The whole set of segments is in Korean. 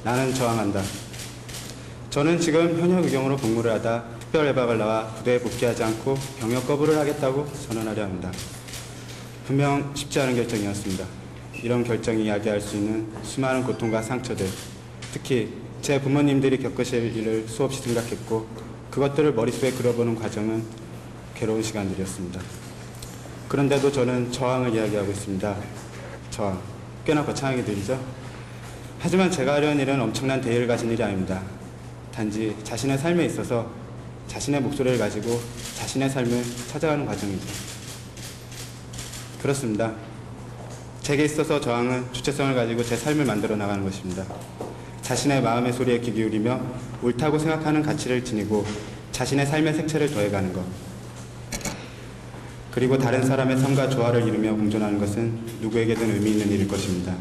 나는 저항한다. 저는 지금 현역 의경으로 복무를 하다 특별예방을 나와 부대에 복귀하지 않고 병역 거부를 하겠다고 선언하려 합니다. 분명 쉽지 않은 결정이었습니다. 이런 결정이 야기할 수 있는 수많은 고통과 상처들, 특히 제 부모님들이 겪으실 일을 수없이 생각했고 그것들을 머릿속에 그려보는 과정은 괴로운 시간들이었습니다. 그런데도 저는 저항을 이야기하고 있습니다. 저항. 꽤나 거창하게 들리죠? 하지만 제가 하려는 일은 엄청난 대의를 가진 일이 아닙니다. 단지 자신의 삶에 있어서 자신의 목소리를 가지고 자신의 삶을 찾아가는 과정이죠. 그렇습니다. 제게 있어서 저항은 주체성을 가지고 제 삶을 만들어 나가는 것입니다. 자신의 마음의 소리에 귀 기울이며 옳다고 생각하는 가치를 지니고 자신의 삶의 색채를 더해가는 것. 그리고 다른 사람의 삶과 조화를 이루며 공존하는 것은 누구에게든 의미 있는 일일 것입니다.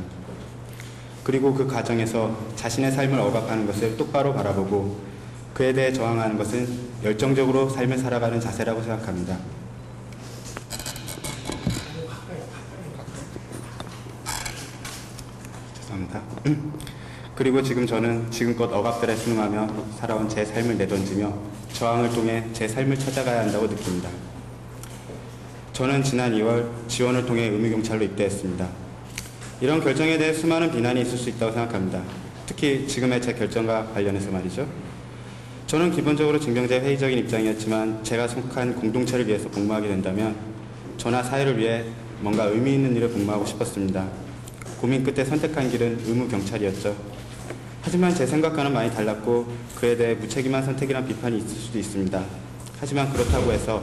그리고 그 과정에서 자신의 삶을 억압하는 것을 똑바로 바라보고 그에 대해 저항하는 것은 열정적으로 삶을 살아가는 자세라고 생각합니다. 죄송합니다. 그리고 지금 저는 지금껏 억압들에 순응하며 살아온 제 삶을 내던지며 저항을 통해 제 삶을 찾아가야 한다고 느낍니다. 저는 지난 2월 지원을 통해 의무경찰로 입대했습니다. 이런 결정에 대해 수많은 비난이 있을 수 있다고 생각합니다. 특히 지금의 제 결정과 관련해서 말이죠. 저는 기본적으로 징병제 회의적인 입장이었지만 제가 속한 공동체를 위해서 복무하게 된다면 저나 사회를 위해 뭔가 의미 있는 일을 복무하고 싶었습니다. 고민 끝에 선택한 길은 의무경찰이었죠. 하지만 제 생각과는 많이 달랐고 그에 대해 무책임한 선택이란 비판이 있을 수도 있습니다. 하지만 그렇다고 해서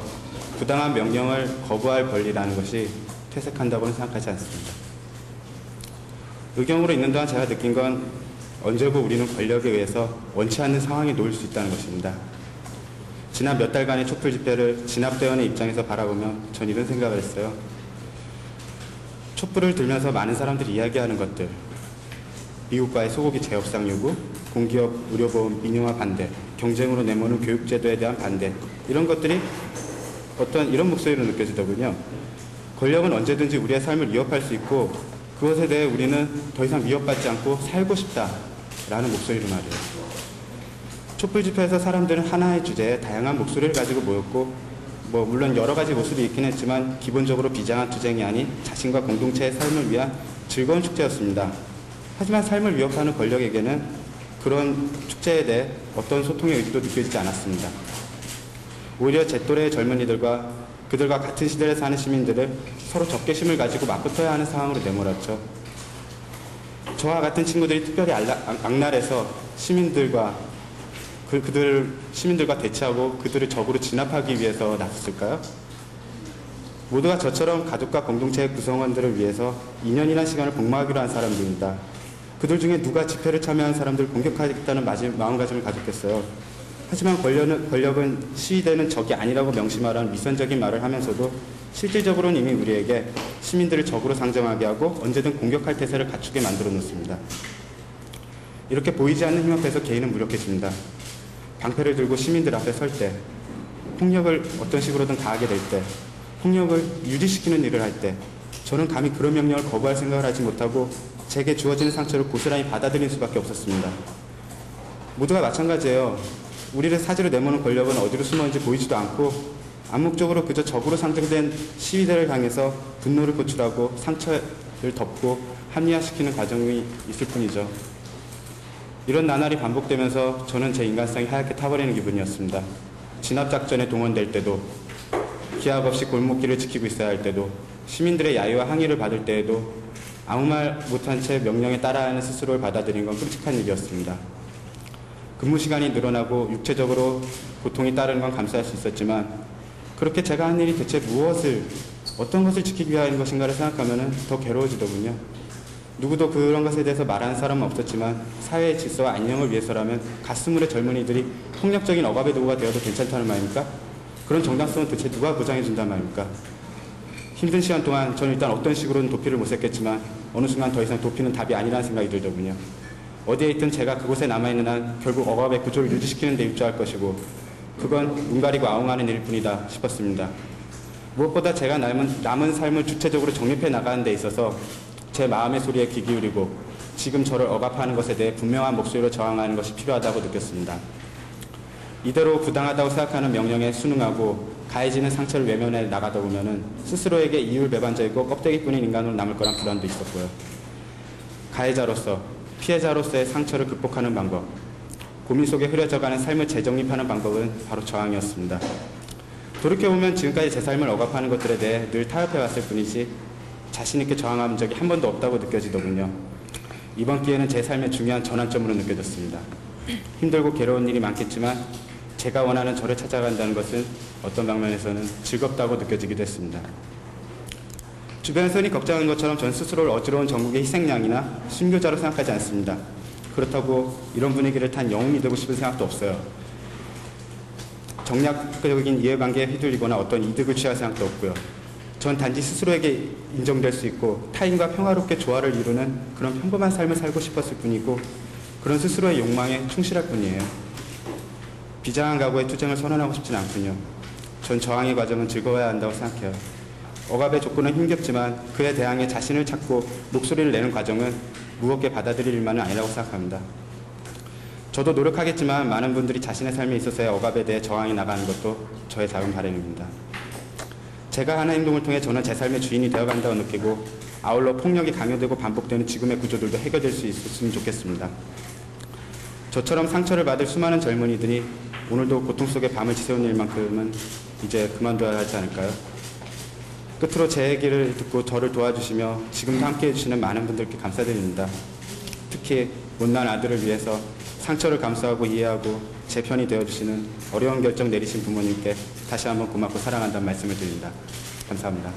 부당한 명령을 거부할 권리라는 것이 퇴색한다고는 생각하지 않습니다. 의경으로 있는 동안 제가 느낀 건 언제고 우리는 권력에 의해서 원치 않는 상황에 놓일 수 있다는 것입니다. 지난 몇 달간의 촛불 집회를 진압대원의 입장에서 바라보며 전 이런 생각을 했어요. 촛불을 들면서 많은 사람들이 이야기하는 것들, 미국과의 소고기 재협상 요구, 공기업 의료보험 민영화 반대, 경쟁으로 내모는 교육제도에 대한 반대, 이런 것들이 어떤 이런 목소리로 느껴지더군요. 권력은 언제든지 우리의 삶을 위협할 수 있고 그것에 대해 우리는 더 이상 위협받지 않고 살고 싶다라는 목소리로 말이에요. 촛불 집회에서 사람들은 하나의 주제에 다양한 목소리를 가지고 모였고 물론 여러 가지 모습이 있긴 했지만 기본적으로 비장한 투쟁이 아닌 자신과 공동체의 삶을 위한 즐거운 축제였습니다. 하지만 삶을 위협하는 권력에게는 그런 축제에 대해 어떤 소통의 의지도 느껴지지 않았습니다. 오히려 제 또래의 젊은이들과 그들과 같은 시대를 사는 시민들을 서로 적개심을 가지고 맞붙어야 하는 상황으로 내몰았죠. 저와 같은 친구들이 특별히 악랄해서 시민들과 대치하고 그들을 적으로 진압하기 위해서 나섰을까요? 모두가 저처럼 가족과 공동체의 구성원들을 위해서 2년이라는 시간을 복무하기로 한 사람들입니다. 그들 중에 누가 집회를 참여한 사람들을 공격하겠다는 마음가짐을 가졌겠어요. 하지만 권력은 시위대는 적이 아니라고 명심하라는 위선적인 말을 하면서도 실질적으로는 이미 우리에게 시민들을 적으로 상정하게 하고 언제든 공격할 태세를 갖추게 만들어 놓습니다. 이렇게 보이지 않는 힘 앞에서 개인은 무력해집니다. 방패를 들고 시민들 앞에 설 때, 폭력을 어떤 식으로든 가하게 될 때, 폭력을 유지시키는 일을 할 때 저는 감히 그런 명령을 거부할 생각을 하지 못하고 제게 주어지는 상처를 고스란히 받아들일 수밖에 없었습니다. 모두가 마찬가지예요. 우리를 사지로 내모는 권력은 어디로 숨어있는지 보이지도 않고 암묵적으로 그저 적으로 상정된 시위대를 향해서 분노를 표출하고 상처를 덮고 합리화시키는 과정이 있을 뿐이죠. 이런 나날이 반복되면서 저는 제 인간성이 하얗게 타버리는 기분이었습니다. 진압작전에 동원될 때도, 기약 없이 골목길을 지키고 있어야 할 때도, 시민들의 야유와 항의를 받을 때에도 아무 말 못한 채 명령에 따라야 하는 스스로를 받아들이는 건 끔찍한 일이었습니다. 근무 시간이 늘어나고 육체적으로 고통이 따르는 건 감수할 수 있었지만 그렇게 제가 한 일이 대체 어떤 것을 지키기 위한 것인가를 생각하면 더 괴로워지더군요. 누구도 그런 것에 대해서 말하는 사람은 없었지만 사회의 질서와 안녕을 위해서라면 가스물의 젊은이들이 폭력적인 억압의 도구가 되어도 괜찮다는 말입니까? 그런 정당성은 대체 누가 보장해 준단 말입니까? 힘든 시간 동안 저는 일단 어떤 식으로는 도피를 못했겠지만 어느 순간 더 이상 도피는 답이 아니라는 생각이 들더군요. 어디에 있든 제가 그곳에 남아있는 한 결국 억압의 구조를 유지시키는 데 입주할 것이고 그건 눈 가리고 아웅하는 일일 뿐이다 싶었습니다. 무엇보다 제가 남은 삶을 주체적으로 정립해 나가는 데 있어서 제 마음의 소리에 귀 기울이고 지금 저를 억압하는 것에 대해 분명한 목소리로 저항하는 것이 필요하다고 느꼈습니다. 이대로 부당하다고 생각하는 명령에 순응하고 가해지는 상처를 외면해 나가다 보면 스스로에게 이율배반적이고 껍데기뿐인 인간으로 남을 거란 불안도 있었고요. 가해자로서, 피해자로서의 상처를 극복하는 방법, 고민 속에 흐려져가는 삶을 재정립하는 방법은 바로 저항이었습니다. 돌이켜보면 지금까지 제 삶을 억압하는 것들에 대해 늘 타협해왔을 뿐이지 자신있게 저항한 적이 한 번도 없다고 느껴지더군요. 이번 기회는 제 삶의 중요한 전환점으로 느껴졌습니다. 힘들고 괴로운 일이 많겠지만 제가 원하는 저를 찾아간다는 것은 어떤 방면에서는 즐겁다고 느껴지기도 했습니다. 주변에서 흔히 걱정하는 것처럼 전 스스로를 어지러운 전국의 희생양이나 순교자로 생각하지 않습니다. 그렇다고 이런 분위기를 탄 영웅이 되고 싶은 생각도 없어요. 정략적인 이해관계에 휘둘리거나 어떤 이득을 취할 생각도 없고요. 전 단지 스스로에게 인정될 수 있고 타인과 평화롭게 조화를 이루는 그런 평범한 삶을 살고 싶었을 뿐이고 그런 스스로의 욕망에 충실할 뿐이에요. 비장한 각오의 투쟁을 선언하고 싶진 않군요. 전 저항의 과정은 즐거워야 한다고 생각해요. 억압의 조건은 힘겹지만 그에 대항해 자신을 찾고 목소리를 내는 과정은 무겁게 받아들일 일만은 아니라고 생각합니다. 저도 노력하겠지만 많은 분들이 자신의 삶에 있어서의 억압에 대해 저항해 나가는 것도 저의 작은 바람입니다. 제가 하는 행동을 통해 저는 제 삶의 주인이 되어간다고 느끼고 아울러 폭력이 강요되고 반복되는 지금의 구조들도 해결될 수 있었으면 좋겠습니다. 저처럼 상처를 받을 수많은 젊은이들이 오늘도 고통 속에 밤을 지새운 일만큼은 이제 그만둬야 하지 않을까요? 끝으로 제 얘기를 듣고 저를 도와주시며 지금도 함께해 주시는 많은 분들께 감사드립니다. 특히 못난 아들을 위해서 상처를 감수하고 이해하고 제 편이 되어주시는 어려운 결정 내리신 부모님께 다시 한번 고맙고 사랑한다는 말씀을 드립니다. 감사합니다.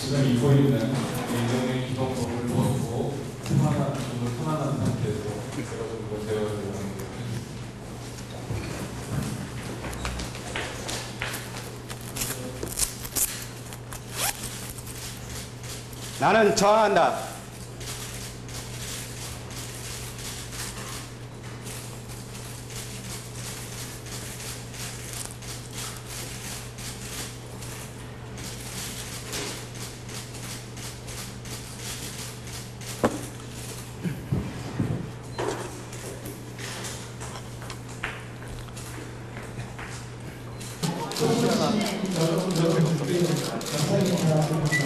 지금 입고 있는 인생의 기동법을 벗고 편안한 상태에서 제가 좀 더 대화를 나는 저항한다. 감사합니다.